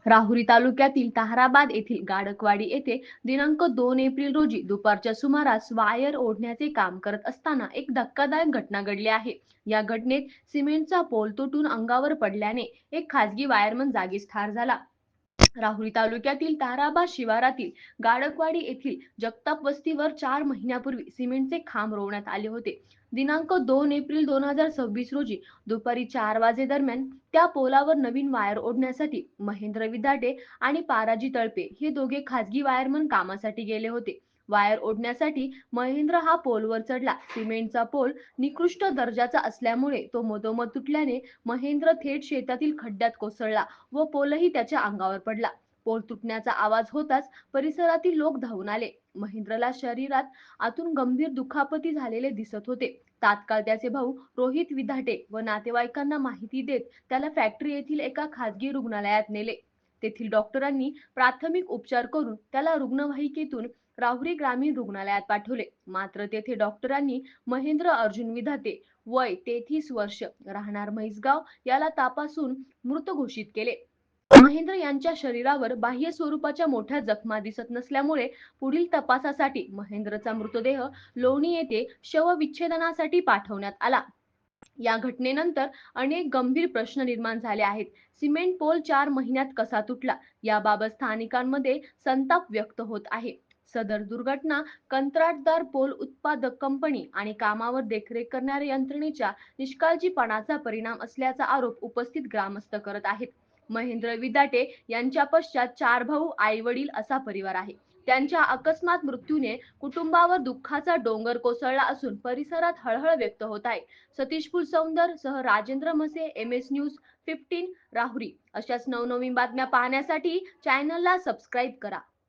राहुरी तालुक्यातील ताहराबाद येथील गाडकवाडी येथे दिनांक 2 एप्रिल रोजी दुपारच्या सुमारास वायर ओढण्याचे काम करत असताना एक धक्कादायक घटना घडली आहे. या घटनेत सिमेंटचा पोल तुटून अंगावर पडल्याने एक खासगी वायरमन जागीच ठार झाला. राहुरी तालुक्यातील ताराबाद शिवारातील गाडकवाडी येथील जगताप वस्तीवर 4 महिन्यापूर्वी सिमेंटचे खांब रोवण्यात आले होते. दिनांक 2 एप्रिल 2026 रोजी दुपारी 4 दरम्यान त्या पोलावर नवीन वायर ओढण्यासाठी महेंद्र विदाटे आणि पाराजी तळपे हे दोघे खासगी वायरमन कामासाठी गेले होते. वायर ओढण्यासाठी महेंद्र हा पोलवर चढला. सिमेंटचा पोल निकृष्ट दर्जाचा असल्यामुळे तो मधोमध तुटल्याने महेंद्र थेट शेतातील खड्ड्यात कोसळला व पोलही त्याच्या अंगावर पडला. पोल तुटण्याचा आवाज होताच परिसरातील लोक धावून आले. महेंद्रला शरीरात आतून गंभीर दुखापती झालेले दिसत होते. तात्काळ त्याचे भाऊ रोहित विधाटे व नातेवाईकांना माहिती देत त्याला फॅक्टरी येथील एका खासगी रुग्णालयात नेले. तेथील डॉक्टरांनी प्राथमिक उपचार करून त्याला रुग्णवाहिकेतून राहुरी ग्रामीण रुग्णालयात पाठवले. मात्र तेथे डॉक्टरांनी महेंद्र अर्जुन विधाते वय 33 वर्ष राहणार म्हैसगाव याला तपासून मृत घोषित केले. महेंद्र यांच्या शरीरावर बाह्य स्वरूपाच्या मोठ्या जखमा दिसत नसल्यामुळे पुढील तपासासाठी महेंद्रचा मृतदेह लोणी येथे शवविच्छेदनासाठी पाठवण्यात आला. या घटनेनंतर अनेक गंभीर प्रश्न निर्माण झाले आहेत. सिमेंट पोल 4 महिन्यात कसा तुटला याबाबत स्थानिकांमध्ये संताप व्यक्त होत आहे. सदर दुर्घटना कंत्राटदार पोल उत्पादक कंपनी आणि कामावर देखरेख करणाऱ्या यंत्रणेच्या निष्काळजीपणाचा परिणाम असल्याचा आरोप उपस्थित ग्रामस्थ करत आहेत. महेंद्र विदाटे यांच्या पश्चात 4 भाऊ, आई वडील असा परिवार आहे. त्यांच्या अकस्मात मृत्यूने कुटुंबावर दुःखाचा डोंगर कोसळला असून परिसरात हळहळ व्यक्त होत आहे. सतीश फुलसौंदर सह राजेंद्र मसे, MS न्यूज 15 राहुरी. अशाच नवनवीन बातम्या पाहण्यासाठी चॅनलला सबस्क्राईब करा.